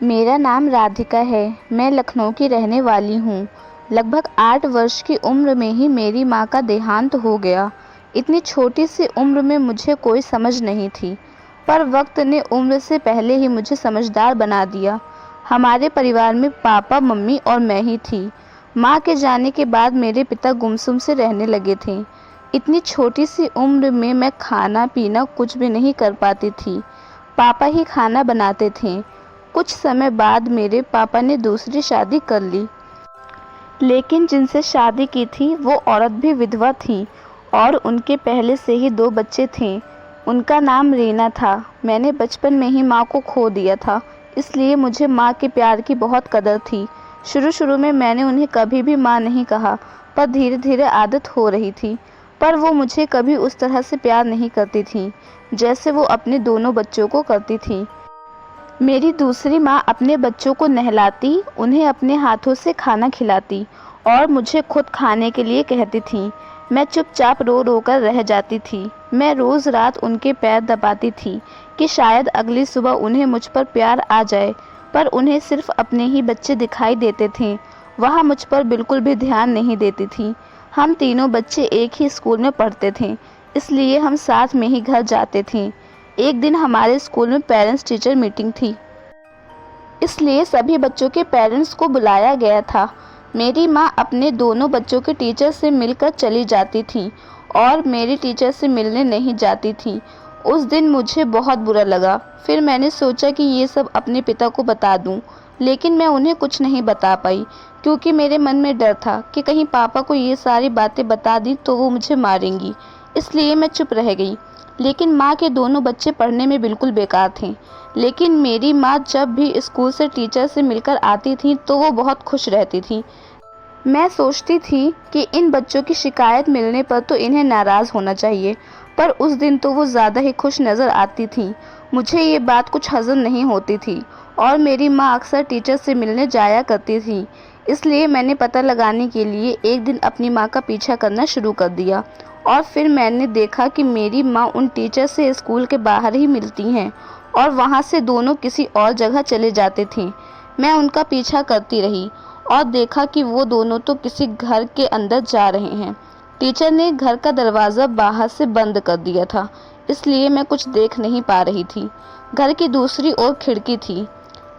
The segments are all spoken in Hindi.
मेरा नाम राधिका है। मैं लखनऊ की रहने वाली हूँ। लगभग 8 वर्ष की उम्र में ही मेरी माँ का देहांत हो गया। इतनी छोटी सी उम्र में मुझे कोई समझ नहीं थी, पर वक्त ने उम्र से पहले ही मुझे समझदार बना दिया। हमारे परिवार में पापा, मम्मी और मैं ही थी। माँ के जाने के बाद मेरे पिता गुमसुम से रहने लगे थे। इतनी छोटी सी उम्र में मैं खाना पीना कुछ भी नहीं कर पाती थी। पापा ही खाना बनाते थे। कुछ समय बाद मेरे पापा ने दूसरी शादी कर ली, लेकिन जिनसे शादी की थी वो औरत भी विधवा थी और उनके पहले से ही 2 बच्चे थे। उनका नाम रीना था। मैंने बचपन में ही माँ को खो दिया था, इसलिए मुझे माँ के प्यार की बहुत कदर थी। शुरू में मैंने उन्हें कभी भी माँ नहीं कहा, पर धीरे धीरे आदत हो रही थी। पर वो मुझे कभी उस तरह से प्यार नहीं करती थी जैसे वो अपने दोनों बच्चों को करती थी। मेरी दूसरी माँ अपने बच्चों को नहलाती, उन्हें अपने हाथों से खाना खिलाती और मुझे खुद खाने के लिए कहती थी। मैं चुपचाप रो रो कर रह जाती थी। मैं रोज़ रात उनके पैर दबाती थी कि शायद अगली सुबह उन्हें मुझ पर प्यार आ जाए, पर उन्हें सिर्फ अपने ही बच्चे दिखाई देते थे। वह मुझ पर बिल्कुल भी ध्यान नहीं देती थी। हम तीनों बच्चे एक ही स्कूल में पढ़ते थे, इसलिए हम साथ में ही घर जाते थे। एक दिन हमारे स्कूल में पेरेंट्स टीचर मीटिंग थी, इसलिए सभी बच्चों के पेरेंट्स को बुलाया गया था। मेरी माँ अपने दोनों बच्चों के टीचर से मिलकर चली जाती थी और मेरी टीचर से मिलने नहीं जाती थी। उस दिन मुझे बहुत बुरा लगा। फिर मैंने सोचा कि ये सब अपने पिता को बता दूं, लेकिन मैं उन्हें कुछ नहीं बता पाई क्योंकि मेरे मन में डर था कि कहीं पापा को ये सारी बातें बता दी तो वो मुझे मारेंगी। इसलिए मैं चुप रह गई। लेकिन माँ के दोनों बच्चे पढ़ने में बिल्कुल बेकार थे। लेकिन मेरी माँ जब भी स्कूल से टीचर से मिलकर आती थी तो वो बहुत खुश रहती थी। मैं सोचती थी कि इन बच्चों की शिकायत मिलने पर तो इन्हें नाराज़ होना चाहिए, पर उस दिन तो वो ज़्यादा ही खुश नज़र आती थी। मुझे ये बात कुछ हज़म नहीं होती थी और मेरी माँ अक्सर टीचर से मिलने जाया करती थी। इसलिए मैंने पता लगाने के लिए एक दिन अपनी माँ का पीछा करना शुरू कर दिया और फिर मैंने देखा कि मेरी माँ उन टीचर से स्कूल के बाहर ही मिलती हैं और वहाँ से दोनों किसी और जगह चले जाते थे। मैं उनका पीछा करती रही और देखा कि वो दोनों तो किसी घर के अंदर जा रहे हैं। टीचर ने घर का दरवाज़ा बाहर से बंद कर दिया था, इसलिए मैं कुछ देख नहीं पा रही थी। घर की दूसरी ओर खिड़की थी,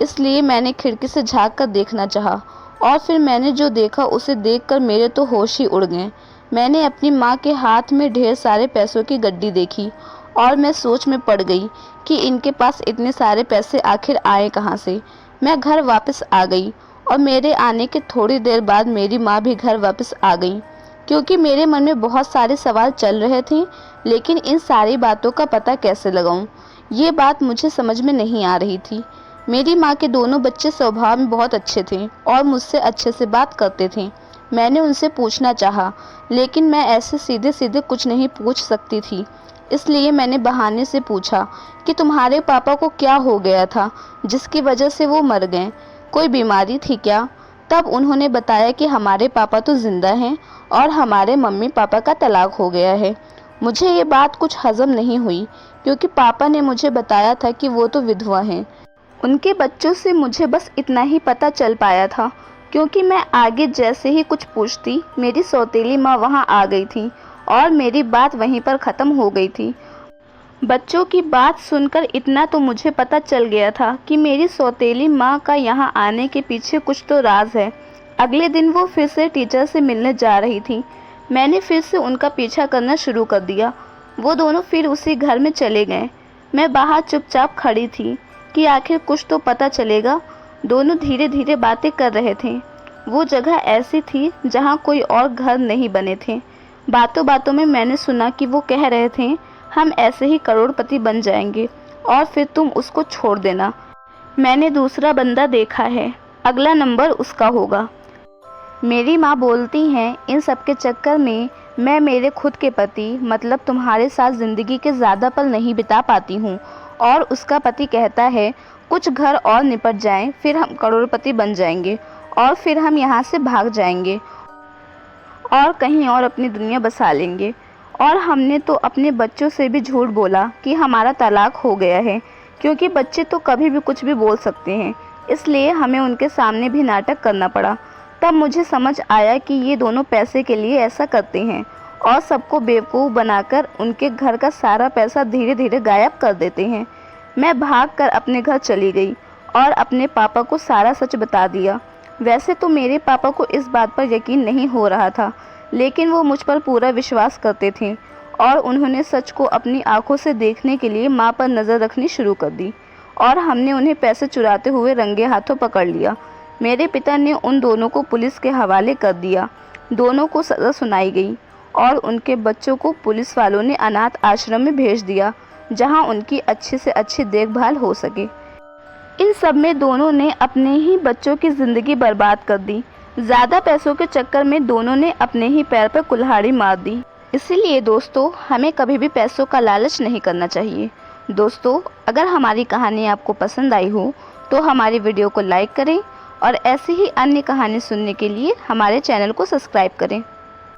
इसलिए मैंने खिड़की से झांक कर देखना चाहा और फिर मैंने जो देखा उसे देखकर मेरे तो होश ही उड़ गए। मैंने अपनी माँ के हाथ में ढेर सारे पैसों की गड्डी देखी और मैं सोच में पड़ गई कि इनके पास इतने सारे पैसे आखिर आए कहाँ से। मैं घर वापस आ गई और मेरे आने के थोड़ी देर बाद मेरी माँ भी घर वापस आ गई, क्योंकि मेरे मन में बहुत सारे सवाल चल रहे थे। लेकिन इन सारी बातों का पता कैसे लगाऊं, ये बात मुझे समझ में नहीं आ रही थी। मेरी माँ के दोनों बच्चे स्वभाव में बहुत अच्छे थे और मुझसे अच्छे से बात करते थे। मैंने उनसे पूछना चाहा, लेकिन मैं ऐसे सीधे सीधे कुछ नहीं पूछ सकती थी। इसलिए मैंने बहाने से पूछा कि तुम्हारे पापा को क्या हो गया था जिसकी वजह से वो मर गए, कोई बीमारी थी क्या? तब उन्होंने बताया कि हमारे पापा तो जिंदा हैं और हमारे मम्मी पापा का तलाक हो गया है। मुझे ये बात कुछ हजम नहीं हुई, क्योंकि पापा ने मुझे बताया था कि वो तो विधवा हैं। उनके बच्चों से मुझे बस इतना ही पता चल पाया था, क्योंकि मैं आगे जैसे ही कुछ पूछती मेरी सौतेली माँ वहाँ आ गई थी और मेरी बात वहीं पर ख़त्म हो गई थी। बच्चों की बात सुनकर इतना तो मुझे पता चल गया था कि मेरी सौतेली माँ का यहाँ आने के पीछे कुछ तो राज है। अगले दिन वो फिर से टीचर से मिलने जा रही थी। मैंने फिर से उनका पीछा करना शुरू कर दिया। वो दोनों फिर उसी घर में चले गए। मैं बाहर चुपचाप खड़ी थी कि आखिर कुछ तो पता चलेगा। दोनों धीरे धीरे बातें कर रहे थे। वो जगह ऐसी थी जहाँ कोई और घर नहीं बने थे। बातों बातों में मैंने सुना कि वो कह रहे थे, हम ऐसे ही करोड़पति बन जाएंगे और फिर तुम उसको छोड़ देना। मैंने दूसरा बंदा देखा है, अगला नंबर उसका होगा। मेरी माँ बोलती हैं, इन सब के चक्कर में मैं मेरे खुद के पति मतलब तुम्हारे साथ ज़िंदगी के ज़्यादा पल नहीं बिता पाती हूँ। और उसका पति कहता है, कुछ घर और निपट जाएं, फिर हम करोड़पति बन जाएंगे और फिर हम यहाँ से भाग जाएंगे और कहीं और अपनी दुनिया बसा लेंगे। और हमने तो अपने बच्चों से भी झूठ बोला कि हमारा तलाक हो गया है, क्योंकि बच्चे तो कभी भी कुछ भी बोल सकते हैं। इसलिए हमें उनके सामने भी नाटक करना पड़ा। तब मुझे समझ आया कि ये दोनों पैसे के लिए ऐसा करते हैं और सबको बेवकूफ़ बनाकर उनके घर का सारा पैसा धीरे धीरे गायब कर देते हैं। मैं भागकर अपने घर चली गई और अपने पापा को सारा सच बता दिया। वैसे तो मेरे पापा को इस बात पर यकीन नहीं हो रहा था, लेकिन वो मुझ पर पूरा विश्वास करते थे और उन्होंने सच को अपनी आंखों से देखने के लिए माँ पर नज़र रखनी शुरू कर दी और हमने उन्हें पैसे चुराते हुए रंगे हाथों पकड़ लिया। मेरे पिता ने उन दोनों को पुलिस के हवाले कर दिया। दोनों को सज़ा सुनाई गई और उनके बच्चों को पुलिस वालों ने अनाथ आश्रम में भेज दिया, जहां उनकी अच्छी से अच्छी देखभाल हो सके। इन सब में दोनों ने अपने ही बच्चों की ज़िंदगी बर्बाद कर दी। ज़्यादा पैसों के चक्कर में दोनों ने अपने ही पैर पर कुल्हाड़ी मार दी। इसीलिए दोस्तों, हमें कभी भी पैसों का लालच नहीं करना चाहिए। दोस्तों, अगर हमारी कहानी आपको पसंद आई हो तो हमारी वीडियो को लाइक करें और ऐसी ही अन्य कहानी सुनने के लिए हमारे चैनल को सब्सक्राइब करें।